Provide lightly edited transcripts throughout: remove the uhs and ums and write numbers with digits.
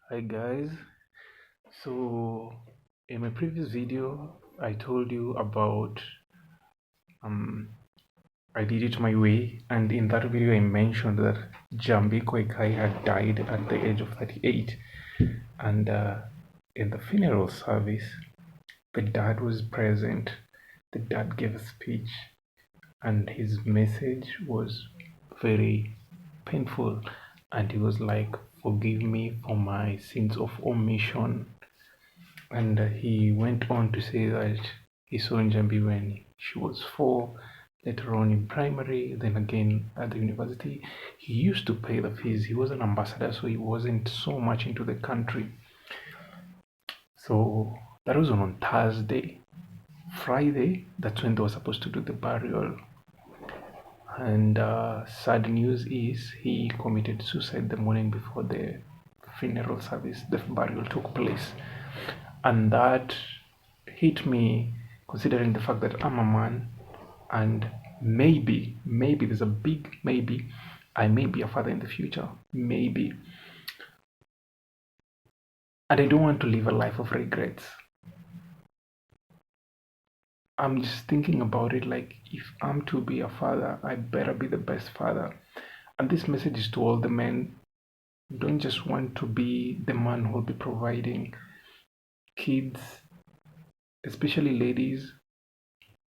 Hi guys, so in my previous video I told you about um I did it my way, and in that video I mentioned that Jambi Koikai had died at the age of 38, and in the funeral service the dad was present. The dad gave a speech, and his message was very painful, and he was like, forgive me for my sins of omission. And he went on to say that he saw Njambi when she was 4, later on in primary, then again at the university. He used to pay the fees. He was an ambassador, so he wasn't so much into the country. So that was on Thursday. Friday, that's when they were supposed to do the burial. And sad news is he committed suicide the morning before the funeral service, the burial took place. And that hit me, considering the fact that I'm a man, and maybe there's a big maybe, I may be a father in the future, maybe. And I don't want to live a life of regrets. I'm just thinking about it like, if I'm to be a father, I better be the best father. And this message is to all the men. Don't just want to be the man who will be providing. Kids, especially ladies,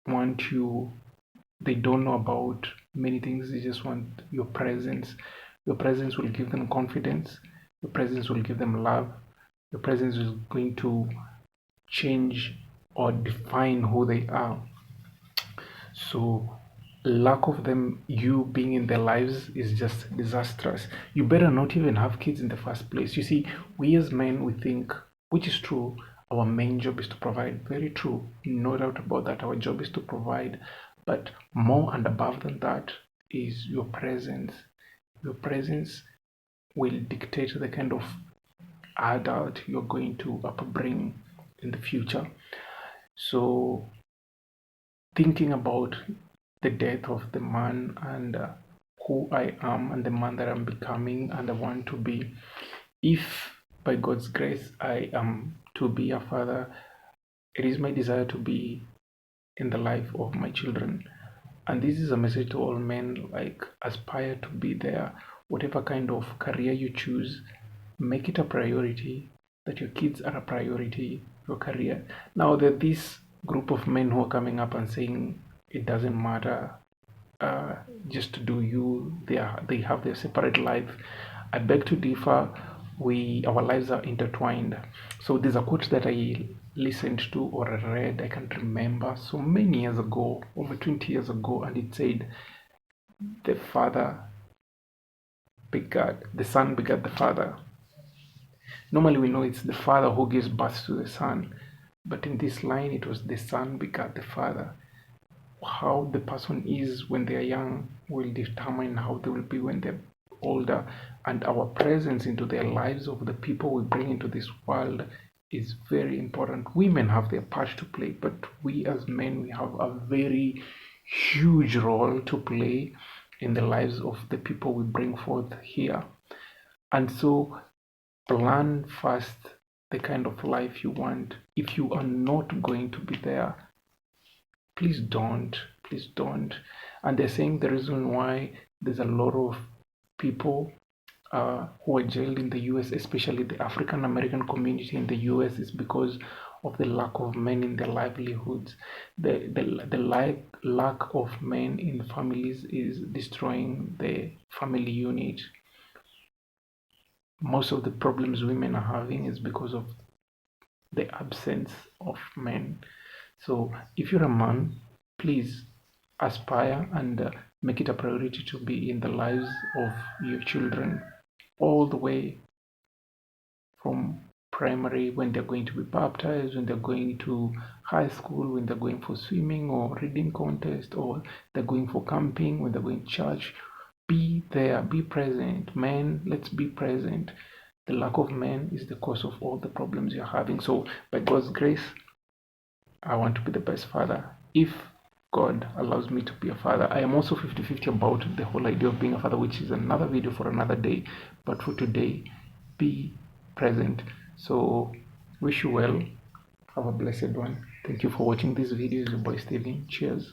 want you. They don't know about many things. They just want your presence. Your presence will give them confidence. Your presence will give them love. Your presence is going to change or define who they are. So lack of them, you being in their lives, is just disastrous. You better not even have kids in the first place. You see, we as men, we think, which is true, our main job is to provide. Very true, no doubt about that. Our job is to provide, but more and above than that is your presence. Your presence will dictate the kind of adult you're going to upbring in the future. So thinking about the death of the man, and who I am and the man that I'm becoming and I want to be, if by God's grace I am to be a father, it is my desire to be in the life of my children. And this is a message to all men, like, aspire to be there. Whatever kind of career you choose, make it a priority, that your kids are a priority, your career. Now that this group of men who are coming up and saying it doesn't matter, uh, just to do you, they have their separate life, I beg to differ. Our lives are intertwined. So there's a quote that I listened to or read, I can't remember, so many years ago, over 20 years ago, and it said, the father begat the son begat the father. Normally we know it's the father who gives birth to the son, but in this line it was the son begat the father. How the person is when they're young will determine how they will be when they're older, and our presence into their lives of the people we bring into this world is very important. Women have their part to play, but we as men, we have a very huge role to play in the lives of the people we bring forth here. And so plan first the kind of life you want. If you are not going to be there, please don't. And they're saying the reason why there's a lot of people who are jailed in the US, especially the African American community in the US, is because of the lack of men in their livelihoods. The lack of men in families is destroying the family unit. Most of the problems women are having is because of the absence of men. So if you're a man, please aspire and make it a priority to be in the lives of your children, all the way from primary, when they're going to be baptized, when they're going to high school, when they're going for swimming or reading contest, or they're going for camping, when they're going to church. Be there, be present. Men, let's be present. The lack of men is the cause of all the problems you're having. So by God's grace, I want to be the best father. If God allows me to be a father, I am also 50-50 about the whole idea of being a father, which is another video for another day. But for today, be present. So wish you well. Have a blessed one. Thank you for watching this video. It's your boy Steven. Cheers.